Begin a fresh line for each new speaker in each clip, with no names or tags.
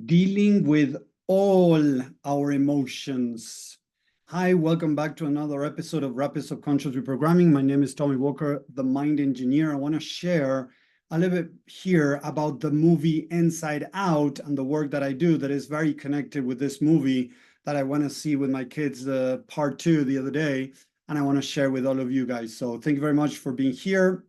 Dealing with all our emotions. Hi, welcome back to another episode of Rapid Subconscious Reprogramming. My name is Tommy Walker, the Mind Engineer. I want to share a little bit here about the movie Inside Out and the work that I do that is very connected with this movie that I want to see with my kids, part two the other day, and I want to share with all of you guys. So thank you very much for being here.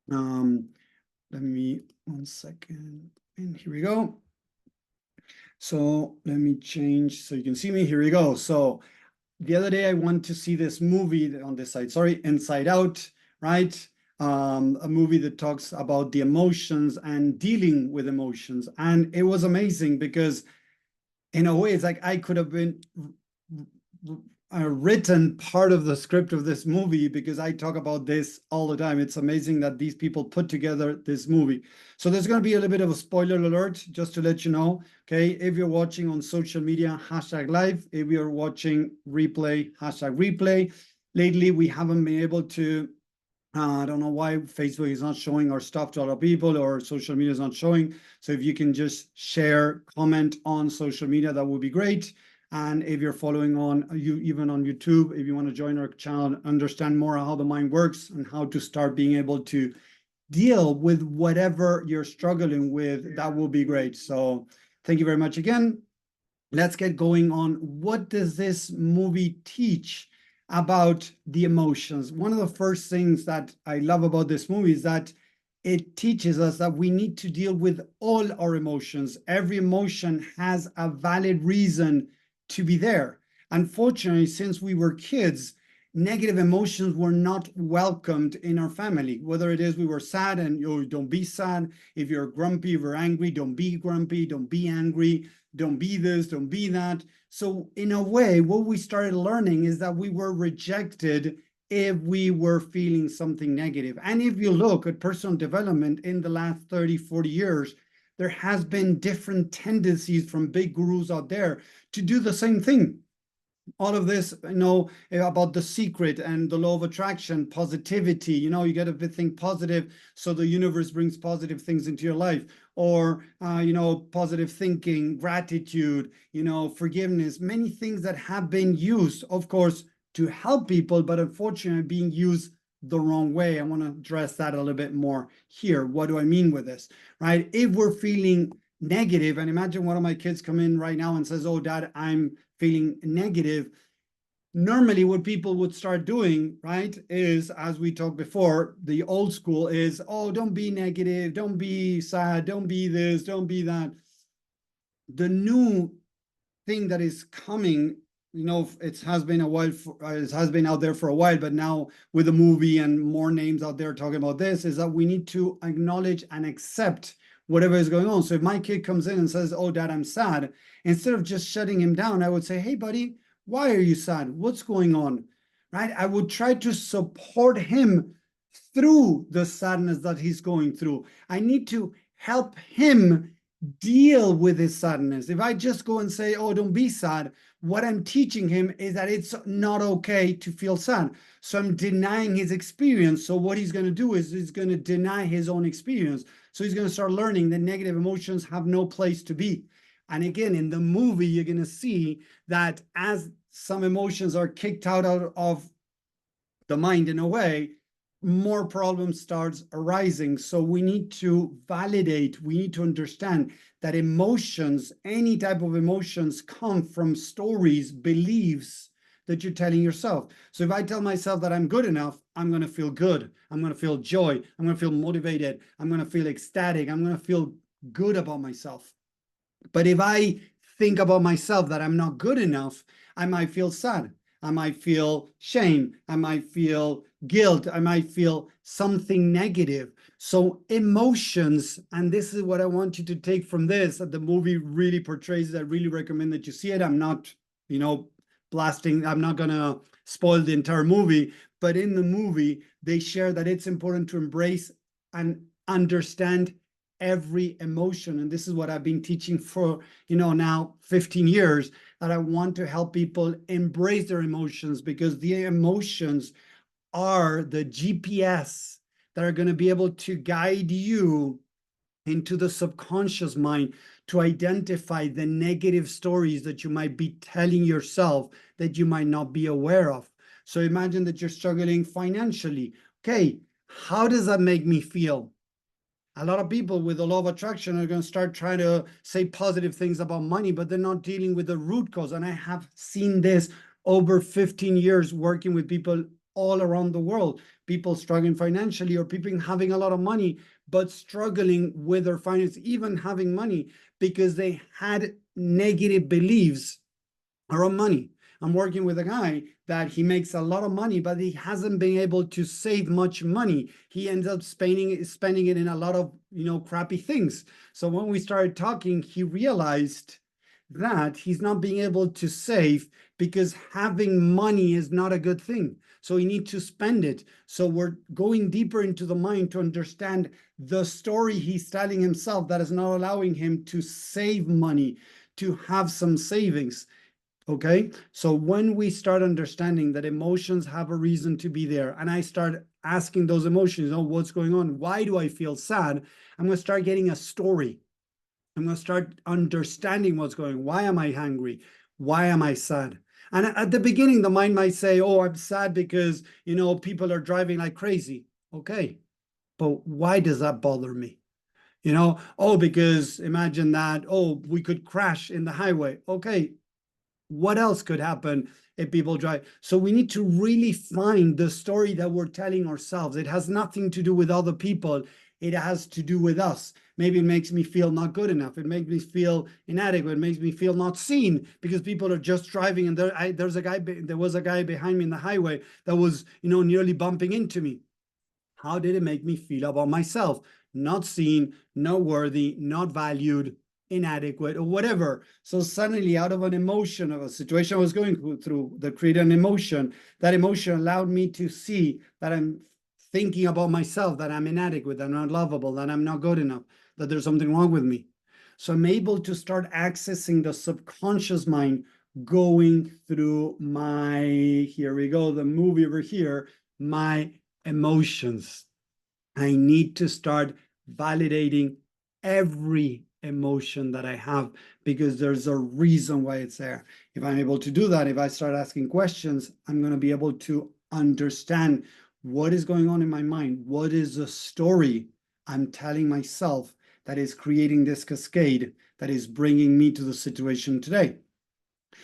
Let me, 1 second, and here we go. So let me change so you can see me. Here we go. So the other day I went to see this movie on this side, sorry, Inside Out, right? A movie that talks about the emotions and dealing with emotions. And it was amazing because in a way, it's like I could have been written part of the script of this movie because I talk about this all the time. It's amazing that these people put together this movie. So there's going to be a little bit of a spoiler alert, just to let you know. Okay, if you're watching on social media, #live. If you're watching replay, #replay. Lately, we haven't been able to. I don't know why Facebook is not showing our stuff to other people or social media is not showing. So if you can just share, comment on social media, that would be great. And if you're following on even on YouTube, if you want to join our channel, understand more how the mind works and how to start being able to deal with whatever you're struggling with, that will be great. So thank you very much again. Let's get going on. What does this movie teach about the emotions? One of the first things that I love about this movie is that it teaches us that we need to deal with all our emotions. Every emotion has a valid reason to be there. Unfortunately, since we were kids, negative emotions were not welcomed in our family. Whether it is we were sad and don't be sad. If you're grumpy, if you're angry, don't be grumpy, don't be angry, don't be this, don't be that. So in a way, what we started learning is that we were rejected if we were feeling something negative. And if you look at personal development in the last 30, 40 years, there has been different tendencies from big gurus out there to do the same thing. All of this, about The Secret and the law of attraction, positivity, you got to think positive, so the universe brings positive things into your life. Or, positive thinking, gratitude, forgiveness, many things that have been used, of course, to help people, but unfortunately being used the wrong way. I want to address that a little bit more here. What do I mean with this, right? If we're feeling negative, and imagine one of my kids come in right now and says, "Oh, Dad, I'm feeling negative." Normally what people would start doing, right, is, as we talked before, the old school is, "Oh, don't be negative, don't be sad, don't be this, don't be that." The new thing that is coming, it has been a while, it has been out there for a while, but now with the movie and more names out there talking about this, is that we need to acknowledge and accept whatever is going on. So if my kid comes in and says, "Oh, Dad, I'm sad," instead of just shutting him down, I would say, "Hey, buddy, why are you sad? What's going on?" Right? I would try to support him through the sadness that he's going through. I need to help him deal with his sadness. If I just go and say, "Oh, don't be sad," what I'm teaching him is that it's not okay to feel sad. So I'm denying his experience. So what he's going to do is he's going to deny his own experience. So he's going to start learning that negative emotions have no place to be. And again, in the movie, you're going to see that as some emotions are kicked out of the mind in a way, more problems starts arising. So we need to validate, we need to understand that emotions, any type of emotions, come from stories, beliefs that you're telling yourself. So if I tell myself that I'm good enough, I'm going to feel good. I'm going to feel joy. I'm going to feel motivated. I'm going to feel ecstatic. I'm going to feel good about myself. But if I think about myself that I'm not good enough, I might feel sad. I might feel shame. I might feel guilt. I might feel something negative. So emotions, and this is what I want you to take from this, that the movie really portrays. I really recommend that you see it. I'm not, blasting. I'm not going to spoil the entire movie, but in the movie, they share that it's important to embrace and understand every emotion. And this is what I've been teaching for, now 15 years, that I want to help people embrace their emotions, because the emotions are the GPS that are going to be able to guide you into the subconscious mind to identify the negative stories that you might be telling yourself that you might not be aware of. So imagine that you're struggling financially. Okay, how does that make me feel? A lot of people with the law of attraction are going to start trying to say positive things about money, but they're not dealing with the root cause. And I have seen this over 15 years working with people all around the world, people struggling financially or people having a lot of money, but struggling with their finance, even having money because they had negative beliefs around money. I'm working with a guy that he makes a lot of money, but he hasn't been able to save much money. He ends up spending it in a lot of, crappy things. So when we started talking, he realized that he's not being able to save because having money is not a good thing. So he needs to spend it. So we're going deeper into the mind to understand the story he's telling himself that is not allowing him to save money, to have some savings. Okay, so when we start understanding that emotions have a reason to be there, and I start asking those emotions, what's going on? Why do I feel sad? I'm going to start getting a story. I'm going to start understanding what's going on. Why am I hungry? Why am I sad? And at the beginning, the mind might say, oh, I'm sad because, people are driving like crazy. Okay, but why does that bother me? Oh, because imagine that, oh, we could crash in the highway. Okay, what else could happen if people drive? So we need to really find the story that we're telling ourselves. It has nothing to do with other people. It has to do with us. Maybe it makes me feel not good enough. It makes me feel inadequate. It makes me feel not seen because people are just driving. And there was a guy behind me in the highway that was, nearly bumping into me. How did it make me feel about myself? Not seen, not worthy, not valued, inadequate, or whatever. So suddenly, out of an emotion of a situation I was going through that created an emotion, that emotion allowed me to see that I'm thinking about myself, that I'm inadequate, that I'm not lovable, that I'm not good enough, that there's something wrong with me. So I'm able to start accessing the subconscious mind, going through my, here we go, the movie over here, my emotions. I need to start validating every emotion that I have because there's a reason why it's there. If I'm able to do that, if I start asking questions, I'm going to be able to understand what is going on in my mind. What is the story I'm telling myself that is creating this cascade that is bringing me to the situation today?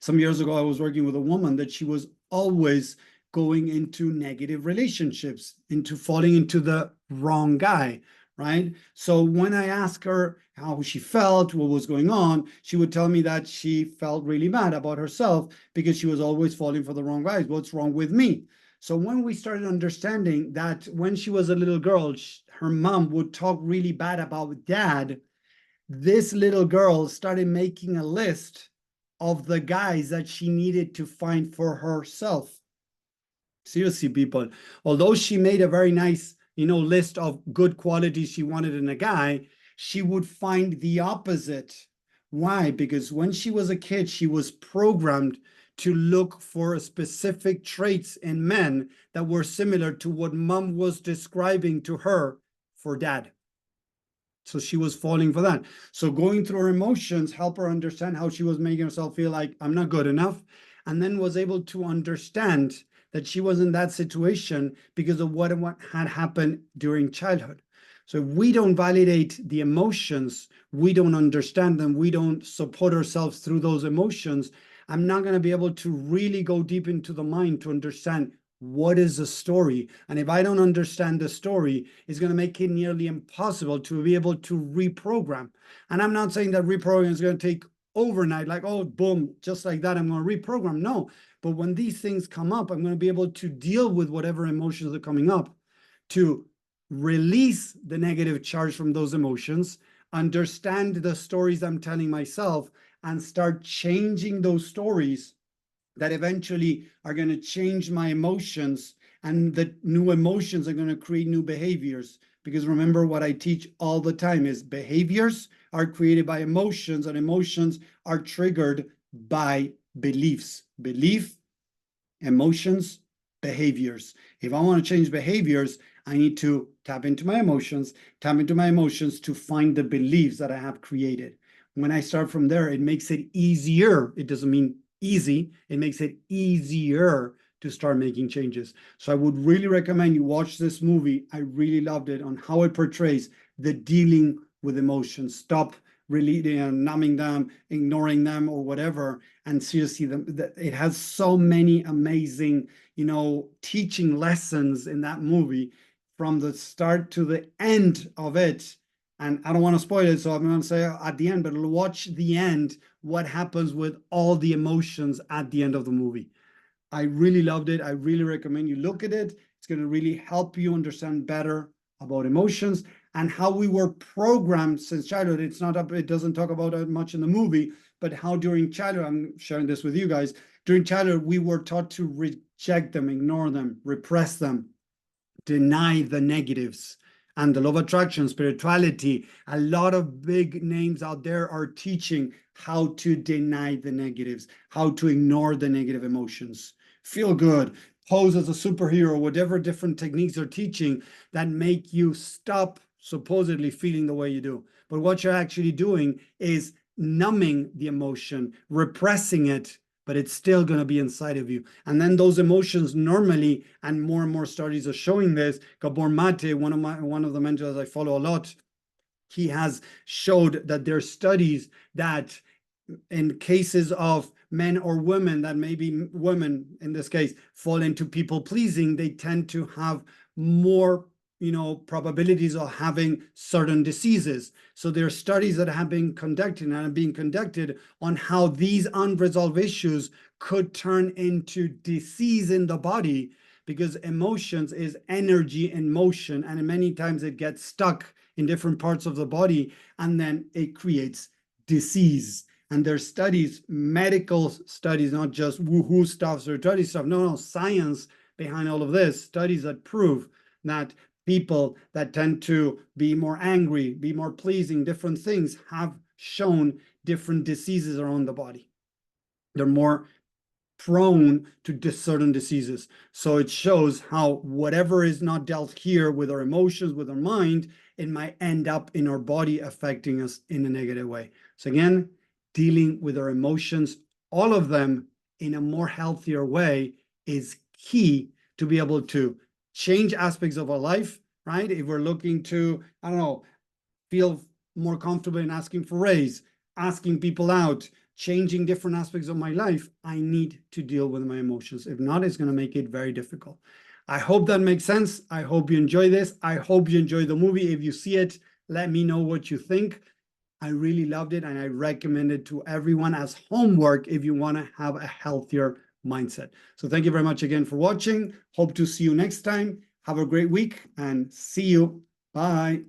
Some years ago, I was working with a woman that she was always going into negative relationships, into falling into the wrong guy, right? So when I asked her how she felt, what was going on, she would tell me that she felt really bad about herself because she was always falling for the wrong guys. What's wrong with me? So when we started understanding that when she was a little girl, her mom would talk really bad about dad, this little girl started making a list of the guys that she needed to find for herself. Seriously, people, although she made a very nice, list of good qualities she wanted in a guy, she would find the opposite. Why? Because when she was a kid, she was programmed to look for specific traits in men that were similar to what mom was describing to her for dad. So she was falling for that. So going through her emotions helped her understand how she was making herself feel like I'm not good enough, and then was able to understand that she was in that situation because of what had happened during childhood. So if we don't validate the emotions, we don't understand them, we don't support ourselves through those emotions, I'm not going to be able to really go deep into the mind to understand what is the story. And if I don't understand the story, it's going to make it nearly impossible to be able to reprogram. And I'm not saying that reprogram is going to take overnight, like, oh, boom, just like that, I'm going to reprogram. No, but when these things come up, I'm going to be able to deal with whatever emotions are coming up, to release the negative charge from those emotions, understand the stories I'm telling myself, and start changing those stories that eventually are going to change my emotions, and the new emotions are going to create new behaviors. Because remember, what I teach all the time is behaviors are created by emotions, and emotions are triggered by beliefs. Belief, emotions, behaviors. If I want to change behaviors, I need to tap into my emotions, to find the beliefs that I have created. When I start from there, it makes it easier. It doesn't mean easy. It makes it easier to start making changes. So I would really recommend you watch this movie. I really loved it on how it portrays the dealing with emotions. Stop really numbing them, ignoring them, or whatever, and seriously, it has so many amazing, teaching lessons in that movie from the start to the end of it. And I don't want to spoil it, so I'm going to say at the end, but watch the end, what happens with all the emotions at the end of the movie. I really loved it. I really recommend you look at it. It's going to really help you understand better about emotions and how we were programmed since childhood. It doesn't talk about it much in the movie, but how during childhood, I'm sharing this with you guys, during childhood, we were taught to reject them, ignore them, repress them, deny the negatives. And the law of attraction, spirituality, a lot of big names out there are teaching how to deny the negatives, how to ignore the negative emotions. Feel good, pose as a superhero, whatever different techniques are teaching that make you stop supposedly feeling the way you do. But what you're actually doing is numbing the emotion, repressing it, but it's still going to be inside of you. And then those emotions normally, and more studies are showing this. Gabor Mate, one of the mentors I follow a lot, he has showed that there are studies that in cases of men or women, that maybe women in this case fall into people pleasing, they tend to have more probabilities of having certain diseases. So there are studies that have been conducted and are being conducted on how these unresolved issues could turn into disease in the body, because emotions is energy in motion, and many times it gets stuck in different parts of the body, and then it creates disease. And there's studies, medical studies, not just woohoo stuff, spirituality stuff. No, science behind all of this, studies that prove that people that tend to be more angry, be more pleasing, different things have shown different diseases around the body. They're more prone to certain diseases. So it shows how whatever is not dealt here with our emotions, with our mind, it might end up in our body affecting us in a negative way. So again, dealing with our emotions, all of them in a more healthier way, is key to be able to change aspects of our life, right? If we're looking to, I don't know, feel more comfortable in asking for raise, asking people out, changing different aspects of my life, I need to deal with my emotions. If not, it's going to make it very difficult. I hope that makes sense. I hope you enjoy this. I hope you enjoy the movie. If you see it, let me know what you think. I really loved it, and I recommend it to everyone as homework if you want to have a healthier mindset. So thank you very much again for watching. Hope to see you next time. Have a great week and see you. Bye.